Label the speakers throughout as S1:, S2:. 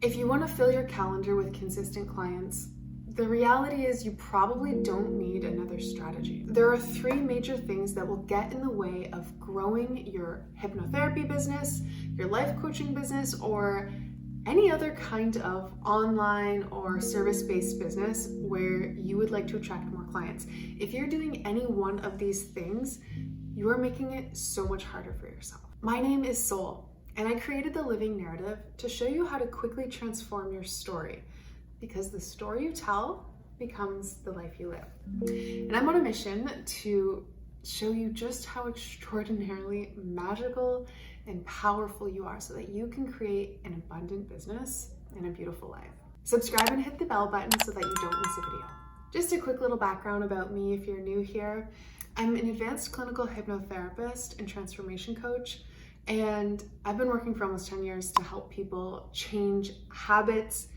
S1: If you want to fill your calendar with consistent clients, the reality is you probably don't need another strategy. There are 3 major things that will get in the way of growing your hypnotherapy business, your life coaching business, or any other kind of online or service-based business where you would like to attract more clients. If you're doing any one of these things, you are making it so much harder for yourself. My name is Soul, and I created the Living Narrative to show you how to quickly transform your story, because the story you tell becomes the life you live. And I'm on a mission to show you just how extraordinarily magical and powerful you are so that you can create an abundant business and a beautiful life. Subscribe and hit the bell button so that you don't miss a video. Just a quick little background about me if you're new here. I'm an advanced clinical hypnotherapist and transformation coach, and I've been working for almost 10 years to help people change habits,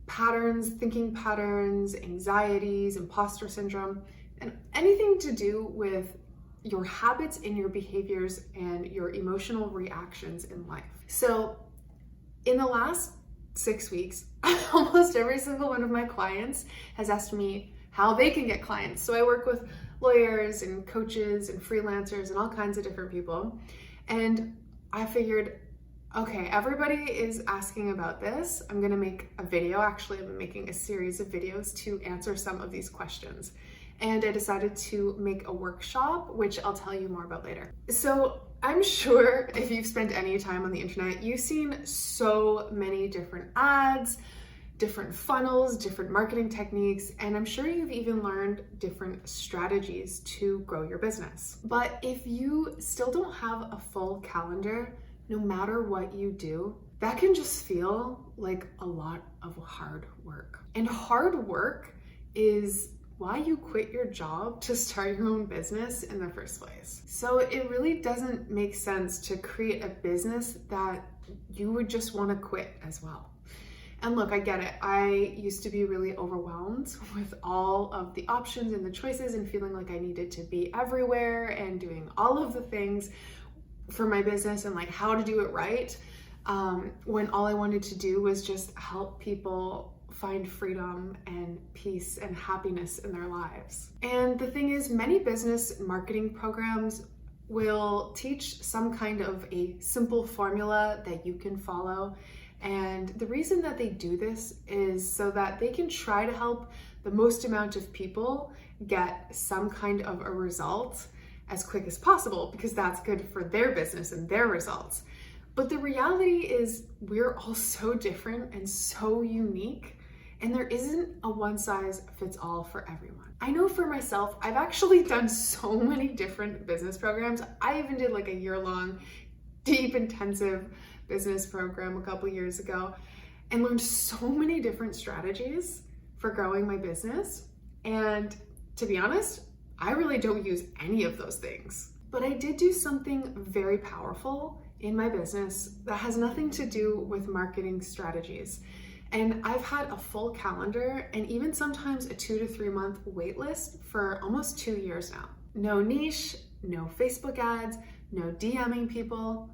S1: patterns, thinking patterns, anxieties, imposter syndrome, and anything to do with your habits and your behaviors and your emotional reactions in life. So in the last 6 weeks, almost every single one of my clients has asked me how they can get clients. So I work with lawyers and coaches and freelancers and all kinds of different people. And I figured, okay, everybody is asking about this. I'm gonna make a video. Actually, I'm making a series of videos to answer some of these questions. And I decided to make a workshop, which I'll tell you more about later. So I'm sure if you've spent any time on the internet, you've seen so many different ads, different funnels, different marketing techniques, and I'm sure you've even learned different strategies to grow your business. But if you still don't have a full calendar, no matter what you do, that can just feel like a lot of hard work. And hard work is why you quit your job to start your own business in the first place. So it really doesn't make sense to create a business that you would just want to quit as well. And look, I get it. I used to be really overwhelmed with all of the options and the choices and feeling like I needed to be everywhere and doing all of the things for my business and like how to do it right, when all I wanted to do was just help people find freedom and peace and happiness in their lives. And the thing is, many business marketing programs will teach some kind of a simple formula that you can follow. And the reason that they do this is so that they can try to help the most amount of people get some kind of a result as quick as possible, because that's good for their business and their results. But the reality is we're all so different and so unique, and there isn't a one size fits all for everyone. I know for myself, I've actually done so many different business programs. I even did like a year-long, deep, intensive business program a couple years ago and learned so many different strategies for growing my business. And to be honest, I really don't use any of those things. But I did do something very powerful in my business that has nothing to do with marketing strategies. And I've had a full calendar and even sometimes a 2 to 3 month wait list for almost 2 years now. No niche, no Facebook ads, no DMing people.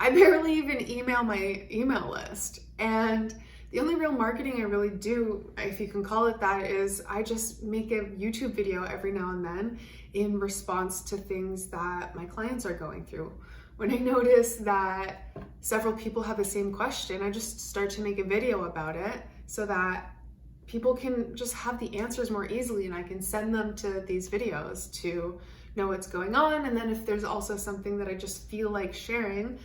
S1: I barely even email my email list. And the only real marketing I really do, if you can call it that, is I just make a YouTube video every now and then in response to things that my clients are going through. When I notice that several people have the same question, I just start to make a video about it so that people can just have the answers more easily, and I can send them to these videos to know what's going on. And then if there's also something that I just feel like sharing,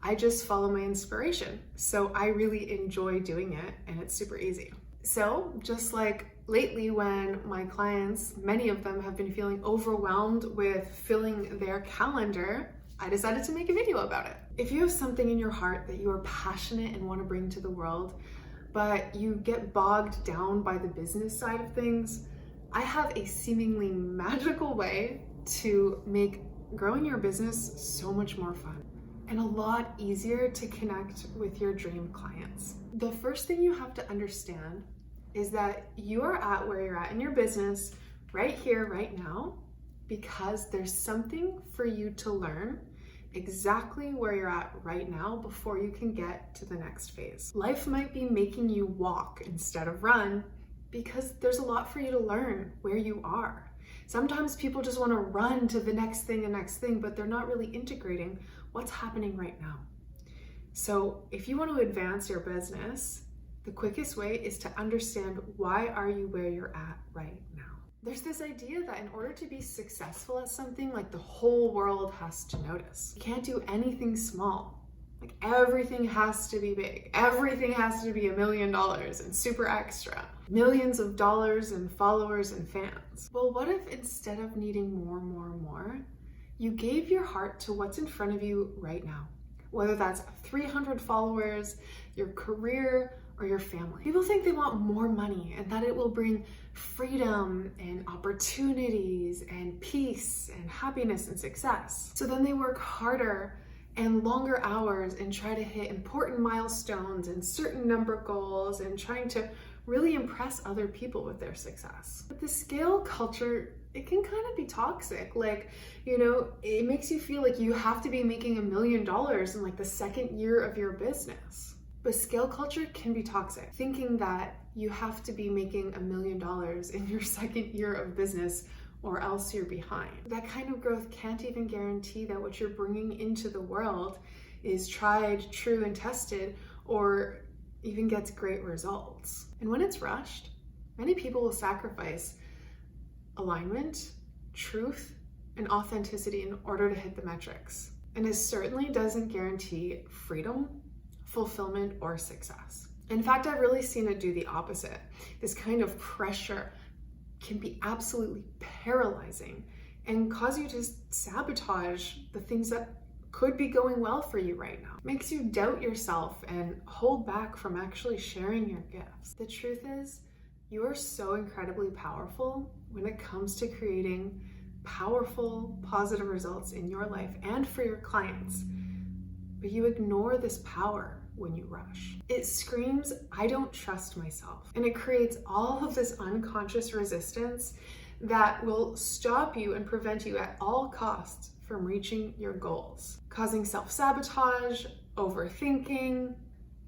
S1: I just follow my inspiration. So I really enjoy doing it, and it's super easy. So just like lately when my clients, many of them have been feeling overwhelmed with filling their calendar, I decided to make a video about it. If you have something in your heart that you are passionate and want to bring to the world, but you get bogged down by the business side of things, I have a seemingly magical way to make growing your business so much more fun and a lot easier to connect with your dream clients. The first thing you have to understand is that you are at where you're at in your business right here, right now, because there's something for you to learn exactly where you're at right now before you can get to the next phase. Life might be making you walk instead of run because there's a lot for you to learn where you are. Sometimes people just want to run to the next thing, but they're not really integrating what's happening right now. So if you want to advance your business, the quickest way is to understand, why are you where you're at right now? There's this idea that in order to be successful at something, like the whole world has to notice. You can't do anything small. Like everything has to be big. Everything has to be $1 million and super extra. Millions of dollars and followers and fans. Well, what if instead of needing more, you gave your heart to what's in front of you right now? Whether that's 300 followers, your career, or your family. People think they want more money and that it will bring freedom and opportunities and peace and happiness and success. So then they work harder and longer hours and try to hit important milestones and certain number goals and trying to really impress other people with their success. But the scale culture, it can kind of be toxic. Like, it makes you feel like you have to be making $1 million in like the second year of your business. But scale culture can be toxic. Thinking that you have to be making $1 million in your second year of business or else you're behind. That kind of growth can't even guarantee that what you're bringing into the world is tried, true, and tested, or even gets great results. And when it's rushed, many people will sacrifice alignment, truth, and authenticity in order to hit the metrics. And it certainly doesn't guarantee freedom, fulfillment, or success. In fact, I've really seen it do the opposite. This kind of pressure can be absolutely paralyzing and cause you to sabotage the things that could be going well for you right now. It makes you doubt yourself and hold back from actually sharing your gifts. The truth is, you are so incredibly powerful when it comes to creating powerful, positive results in your life and for your clients. But you ignore this power when you rush. It screams, I don't trust myself. And it creates all of this unconscious resistance that will stop you and prevent you at all costs from reaching your goals, causing self-sabotage, overthinking,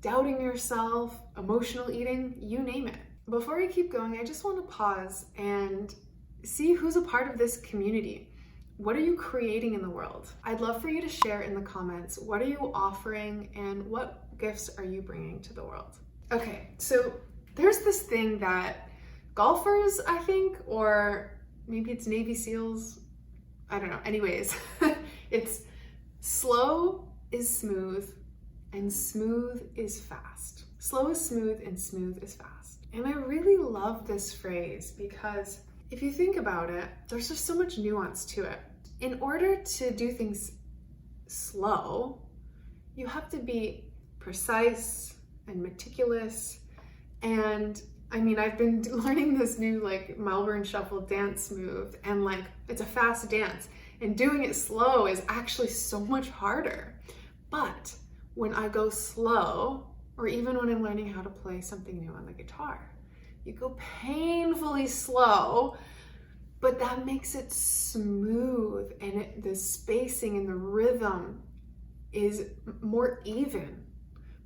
S1: doubting yourself, emotional eating, you name it. Before we keep going, I just want to pause and see who's a part of this community. What are you creating in the world? I'd love for you to share in the comments, what are you offering and what gifts are you bringing to the world? Okay, so there's this thing that golfers, I think, or maybe it's Navy SEALs, I don't know. Anyways, it's slow is smooth and smooth is fast. Slow is smooth and smooth is fast. And I really love this phrase because if you think about it, there's just so much nuance to it. In order to do things slow, you have to be precise and meticulous. And I mean, I've been learning this new Melbourne Shuffle dance move, and it's a fast dance, and doing it slow is actually so much harder. But when I go slow, or even when I'm learning how to play something new on the guitar, you go painfully slow, but that makes it smooth, and the spacing and the rhythm is more even.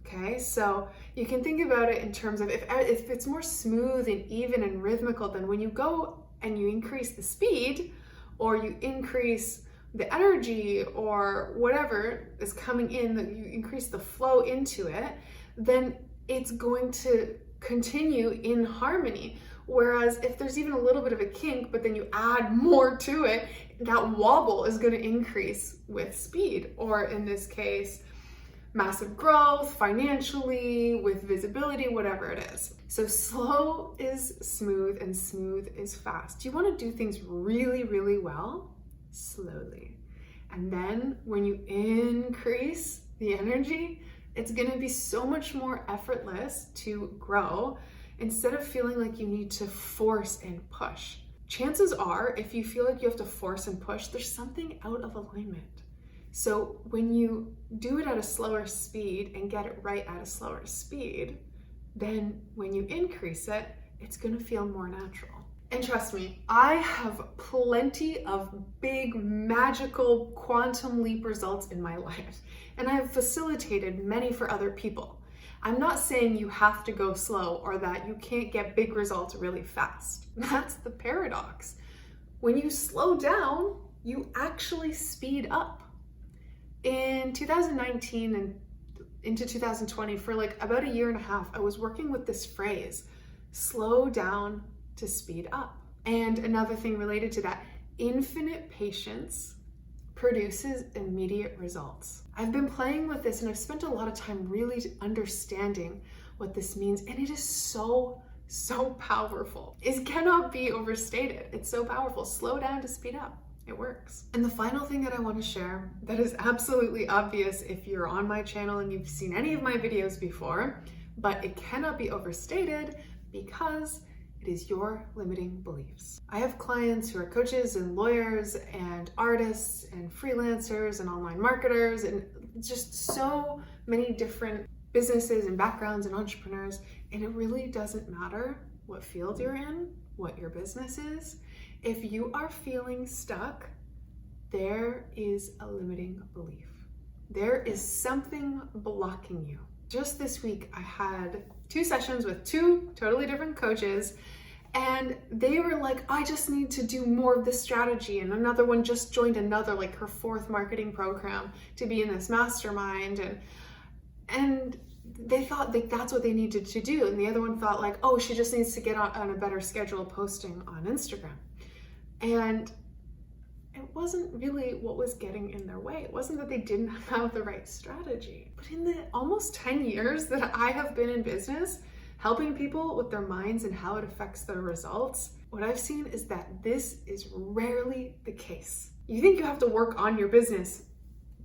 S1: Okay, so you can think about it in terms of if it's more smooth and even and rhythmical, then when you go and you increase the speed or you increase the energy or whatever is coming in, that you increase the flow into it, then it's going to continue in harmony. Whereas if there's even a little bit of a kink, but then you add more to it, that wobble is going to increase with speed, or in this case, massive growth financially, with visibility, whatever it is. So slow is smooth and smooth is fast. Do you want to do things really, really well? Slowly. And then when you increase the energy, it's going to be so much more effortless to grow instead of feeling like you need to force and push. Chances are, if you feel like you have to force and push, there's something out of alignment. So when you do it at a slower speed and get it right at a slower speed, then when you increase it, it's going to feel more natural. And trust me, I have plenty of big, magical, quantum leap results in my life, and I have facilitated many for other people. I'm not saying you have to go slow or that you can't get big results really fast. That's the paradox. When you slow down, you actually speed up. In 2019 and into 2020, for like about a year and a half, I was working with this phrase, slow down to speed up. And another thing related to that, infinite patience produces immediate results. I've been playing with this and I've spent a lot of time really understanding what this means, and it is so powerful. It cannot be overstated. It's so powerful. Slow down to speed up. It works. And the final thing that I want to share that is absolutely obvious if you're on my channel and you've seen any of my videos before, but it cannot be overstated because it is your limiting beliefs. I have clients who are coaches and lawyers and artists and freelancers and online marketers and just so many different businesses and backgrounds and entrepreneurs, and it really doesn't matter what field you're in, what your business is. If you are feeling stuck, there is a limiting belief. There is something blocking you. Just this week, I had 2 sessions with 2 totally different coaches, and they were like, I just need to do more of this strategy. And another one just joined another, like her 4th marketing program to be in this mastermind. And they thought like that's what they needed to do. And the other one thought like, oh, she just needs to get on a better schedule posting on Instagram. And it wasn't really what was getting in their way. It wasn't that they didn't have the right strategy. But in the almost 10 years that I have been in business, helping people with their minds and how it affects their results, what I've seen is that this is rarely the case. You think you have to work on your business,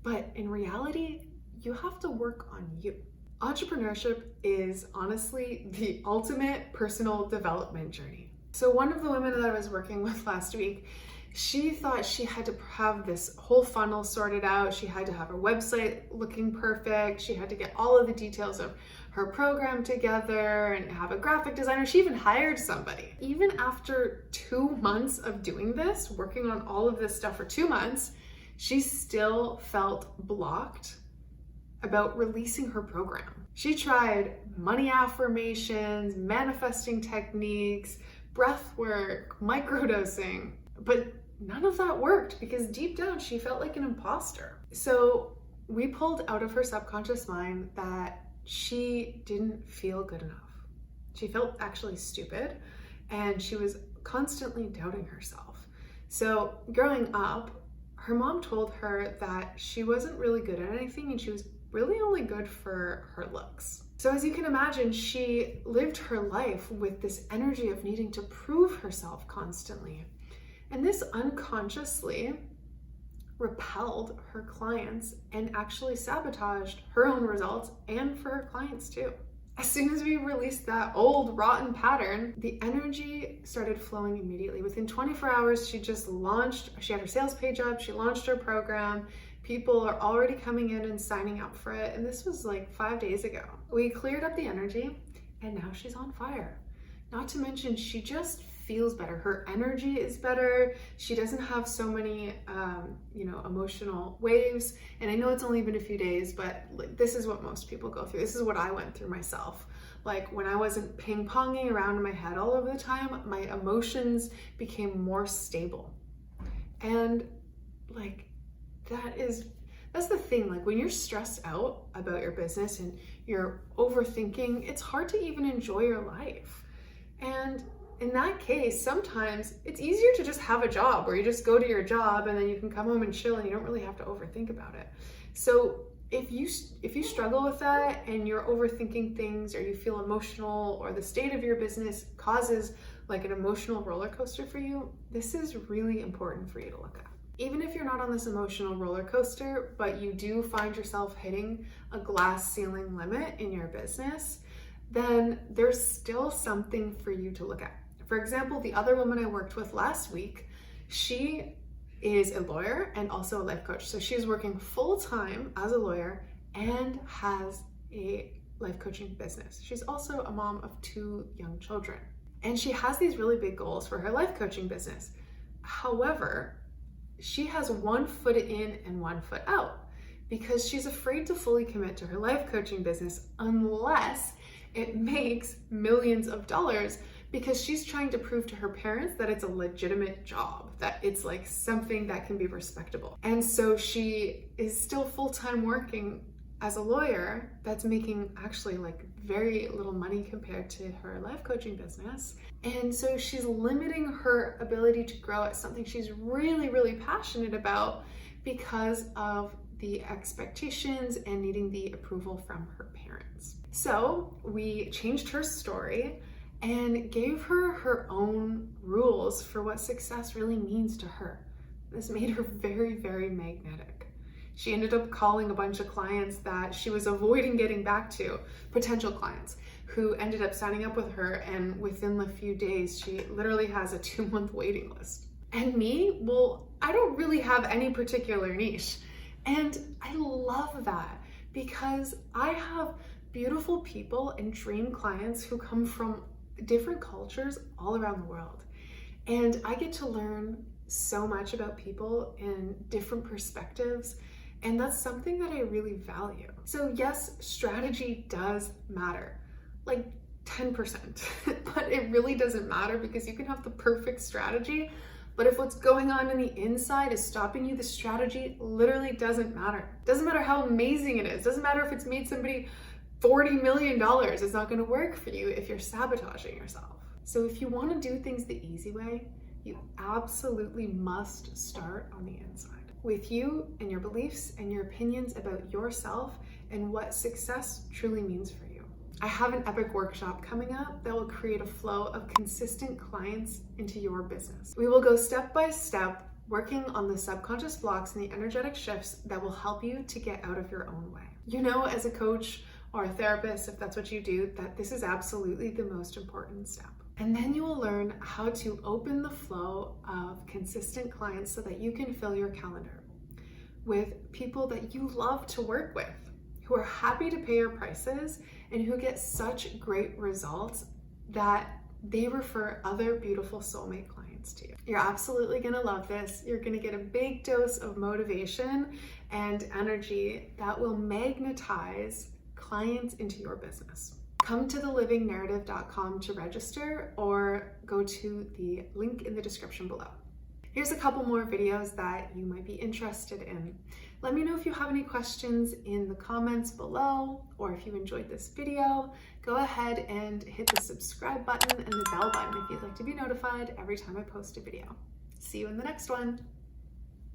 S1: but in reality, you have to work on you. Entrepreneurship is honestly the ultimate personal development journey. So one of the women that I was working with last week, she thought she had to have this whole funnel sorted out. She had to have her website looking perfect. She had to get all of the details of her program together and have a graphic designer. She even hired somebody. Even after 2 months of doing this, working on all of this stuff for 2 months, she still felt blocked about releasing her program. She tried money affirmations, manifesting techniques, breath work, microdosing, but none of that worked because deep down she felt like an imposter. So we pulled out of her subconscious mind that she didn't feel good enough. She felt actually stupid and she was constantly doubting herself. So growing up, her mom told her that she wasn't really good at anything and she was really only good for her looks. So as you can imagine, she lived her life with this energy of needing to prove herself constantly. And this unconsciously repelled her clients and actually sabotaged her own results and for her clients too. As soon as we released that old rotten pattern, the energy started flowing immediately. Within 24 hours, she had her sales page up, she launched her program. People are already coming in and signing up for it. And this was like 5 days ago. We cleared up the energy and now she's on fire. Not to mention, she just feels better. Her energy is better. She doesn't have so many, emotional waves. And I know it's only been a few days, but like, this is what most people go through. This is what I went through myself. Like when I wasn't ping-ponging around in my head all of the time, my emotions became more stable. And like, that's the thing. Like when you're stressed out about your business and you're overthinking, it's hard to even enjoy your life. And in that case, sometimes it's easier to just have a job where you just go to your job and then you can come home and chill and you don't really have to overthink about it. So if you struggle with that and you're overthinking things or you feel emotional or the state of your business causes like an emotional roller coaster for you, this is really important for you to look at. Even if you're not on this emotional roller coaster, but you do find yourself hitting a glass ceiling limit in your business, then there's still something for you to look at. For example, the other woman I worked with last week, she is a lawyer and also a life coach. So she's working full-time as a lawyer and has a life coaching business. She's also a mom of 2 young children. And she has these really big goals for her life coaching business. However, she has one foot in and one foot out because she's afraid to fully commit to her life coaching business unless it makes millions of dollars, because she's trying to prove to her parents that it's a legitimate job, that it's like something that can be respectable. And so she is still full-time working as a lawyer that's making actually like very little money compared to her life coaching business. And so she's limiting her ability to grow at something she's really, really passionate about because of the expectations and needing the approval from her parents. So we changed her story and gave her her own rules for what success really means to her. This made her very, very magnetic. She ended up calling a bunch of clients that she was avoiding getting back to, potential clients, who ended up signing up with her, and within a few days, she literally has a 2-month waiting list. And me, well, I don't really have any particular niche. And I love that because I have beautiful people and dream clients who come from different cultures all around the world. And I get to learn so much about people in different perspectives. And that's something that I really value. So yes, strategy does matter, like 10%, but it really doesn't matter because you can have the perfect strategy, but if what's going on in the inside is stopping you, the strategy literally doesn't matter. Doesn't matter how amazing it is. Doesn't matter if it's made somebody $40 million. It's not going to work for you if you're sabotaging yourself. So if you want to do things the easy way, you absolutely must start on the inside, with you and your beliefs and your opinions about yourself and what success truly means for you. I have an epic workshop coming up that will create a flow of consistent clients into your business. We will go step by step, working on the subconscious blocks and the energetic shifts that will help you to get out of your own way. You know, as a coach or a therapist, if that's what you do, that this is absolutely the most important step. And then you will learn how to open the flow of consistent clients so that you can fill your calendar with people that you love to work with, who are happy to pay your prices and who get such great results that they refer other beautiful soulmate clients to you. You're absolutely gonna love this. You're gonna get a big dose of motivation and energy that will magnetize clients into your business. Come to thelivingnarrative.com to register or go to the link in the description below. Here's a couple more videos that you might be interested in. Let me know if you have any questions in the comments below, or if you enjoyed this video, go ahead and hit the subscribe button and the bell button if you'd like to be notified every time I post a video. See you in the next one.